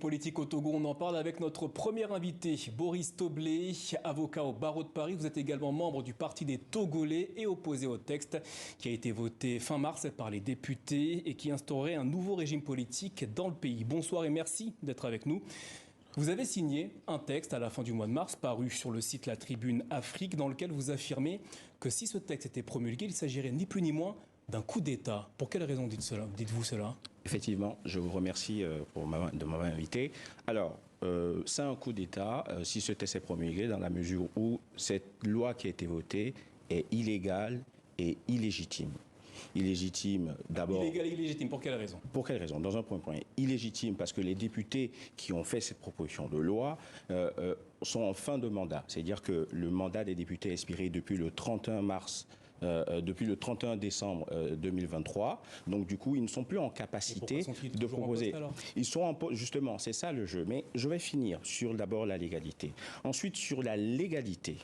Politique au Togo, on en parle avec notre premier invité, Boris Toblé, avocat au barreau de Paris. Vous êtes également membre du Parti des Togolais et opposé au texte qui a été voté fin mars par les députés et qui instaurait un nouveau régime politique dans le pays. Bonsoir et merci d'être avec nous. Vous avez signé un texte à la fin du mois de mars, paru sur le site La Tribune Afrique, dans lequel vous affirmez que si ce texte était promulgué, il s'agirait ni plus ni moins d'un coup d'État. Pour quelle raison dites-vous cela ? Effectivement, je vous remercie de m'avoir invité. Alors, c'est un coup d'État si ce texte est promulgué dans la mesure où cette loi qui a été votée est illégale et illégitime. Illégitime d'abord. Illégal et illégitime, pour quelle raison ? Pour quelle raison ? Dans un point. Illégitime parce que les députés qui ont fait cette proposition de loi sont en fin de mandat. C'est-à-dire que le mandat des députés est expiré depuis le 31 mars. Depuis le 31 décembre 2023. Donc, du coup, ils ne sont plus en capacité de proposer. Ils sont en poste, justement, c'est ça le jeu. Mais je vais finir sur d'abord la légalité. Ensuite, sur la légalité.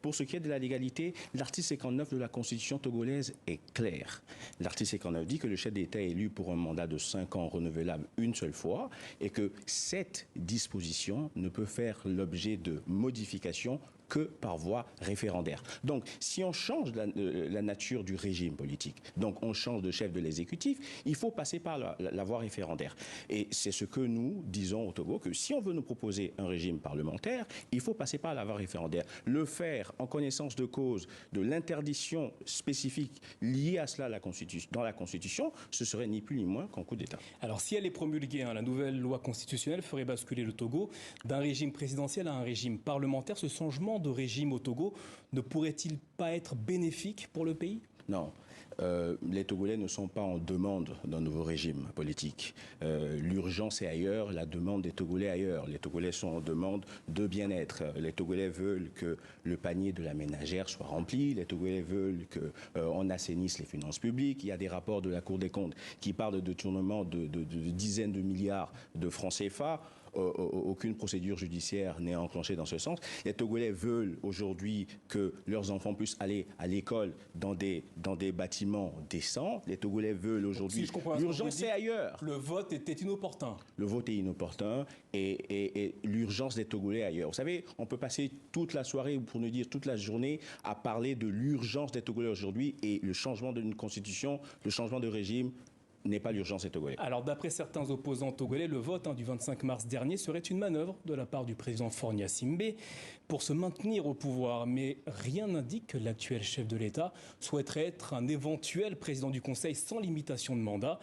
Pour ce qui est de la légalité, l'article 59 de la Constitution togolaise est clair. L'article 59 dit que le chef d'État est élu pour un mandat de 5 ans renouvelable une seule fois et que cette disposition ne peut faire l'objet de modifications que par voie référendaire. Donc, si on change la nature du régime politique, donc on change de chef de l'exécutif, il faut passer par la voie référendaire. Et c'est ce que nous disons au Togo, que si on veut nous proposer un régime parlementaire, il faut passer par la voie référendaire. Le faire en connaissance de cause de l'interdiction spécifique liée à cela dans la Constitution, ce serait ni plus ni moins qu'un coup d'État. Alors, si elle est promulguée, la nouvelle loi constitutionnelle ferait basculer le Togo d'un régime présidentiel à un régime parlementaire. Ce changement de régime au Togo ne pourrait-il pas être bénéfique pour le pays ? Non. Les Togolais ne sont pas en demande d'un nouveau régime politique. L'urgence est ailleurs, la demande des Togolais ailleurs. Les Togolais sont en demande de bien-être. Les Togolais veulent que le panier de la ménagère soit rempli. Les Togolais veulent qu'on assainisse les finances publiques. Il y a des rapports de la Cour des comptes qui parlent de détournement de dizaines de milliards de francs CFA. Aucune procédure judiciaire n'est enclenchée dans ce sens. Les Togolais veulent aujourd'hui que leurs enfants puissent aller à l'école dans des bâtiments décents. Les Togolais veulent aujourd'hui... Si l'urgence est ailleurs. Le vote était inopportun. Le vote est inopportun et l'urgence des Togolais ailleurs. Vous savez, on peut passer toute la soirée, pour ne dire toute la journée, à parler de l'urgence des Togolais aujourd'hui et le changement d'une constitution, le changement de régime n'est pas l'urgence des Togolais. Alors, d'après certains opposants togolais, le vote du 25 mars dernier serait une manœuvre de la part du président Faure Gnassingbé pour se maintenir au pouvoir. Mais rien n'indique que l'actuel chef de l'État souhaiterait être un éventuel président du Conseil sans limitation de mandat.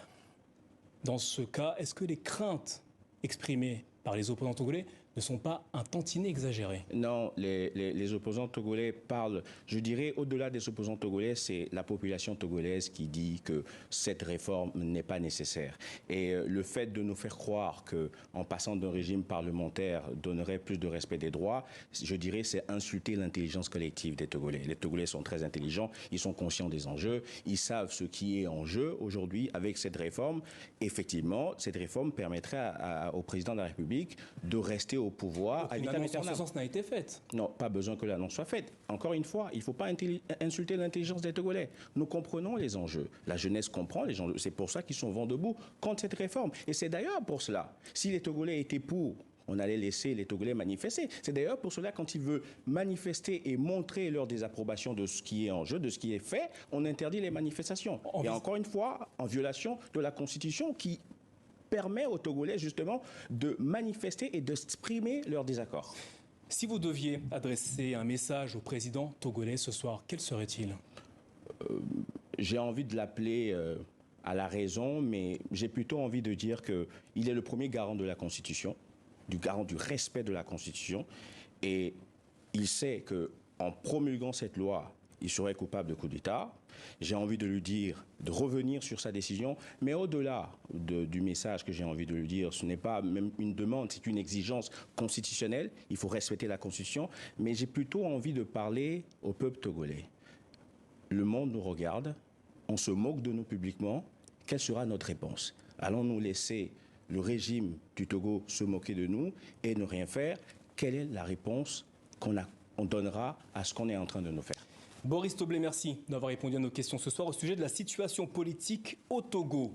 Dans ce cas, est-ce que les craintes exprimées par les opposants togolais ne sont pas un tantinet exagérées? Non, les opposants togolais parlent, je dirais, au-delà des opposants togolais, c'est la population togolaise qui dit que cette réforme n'est pas nécessaire. Et le fait de nous faire croire qu'en passant d'un régime parlementaire donnerait plus de respect des droits, je dirais, c'est insulter l'intelligence collective des Togolais. Les Togolais sont très intelligents, ils sont conscients des enjeux, ils savent ce qui est en jeu aujourd'hui avec cette réforme. Effectivement, cette réforme permettrait au président de la République de rester au pouvoir. Une annonce en ce sens n'a été faite. Non, pas besoin que l'annonce soit faite. Encore une fois, il ne faut pas insulter l'intelligence des Togolais. Nous comprenons les enjeux. La jeunesse comprend les enjeux. C'est pour ça qu'ils sont vent debout contre cette réforme. Et c'est d'ailleurs pour cela, si les Togolais étaient pour, on allait laisser les Togolais manifester. C'est d'ailleurs pour cela, quand ils veulent manifester et montrer leur désapprobation de ce qui est en jeu, de ce qui est fait, on interdit les manifestations. Et encore une fois, en violation de la Constitution qui permet aux Togolais justement de manifester et d'exprimer leur désaccord. Si vous deviez adresser un message au président togolais ce soir, quel serait-il ? J'ai envie de l'appeler à la raison, mais j'ai plutôt envie de dire qu'il est le premier garant de la Constitution, du garant du respect de la Constitution, et il sait qu'en promulguant cette loi, il serait coupable de coup d'État. J'ai envie de lui dire de revenir sur sa décision, mais au-delà du message que j'ai envie de lui dire, ce n'est pas même une demande, c'est une exigence constitutionnelle. Il faut respecter la Constitution, mais j'ai plutôt envie de parler au peuple togolais. Le monde nous regarde, on se moque de nous publiquement. Quelle sera notre réponse? Allons-nous laisser le régime du Togo se moquer de nous et ne rien faire? Quelle est la réponse qu'on donnera à ce qu'on est en train de nous faire? Boris Toblé, merci d'avoir répondu à nos questions ce soir au sujet de la situation politique au Togo.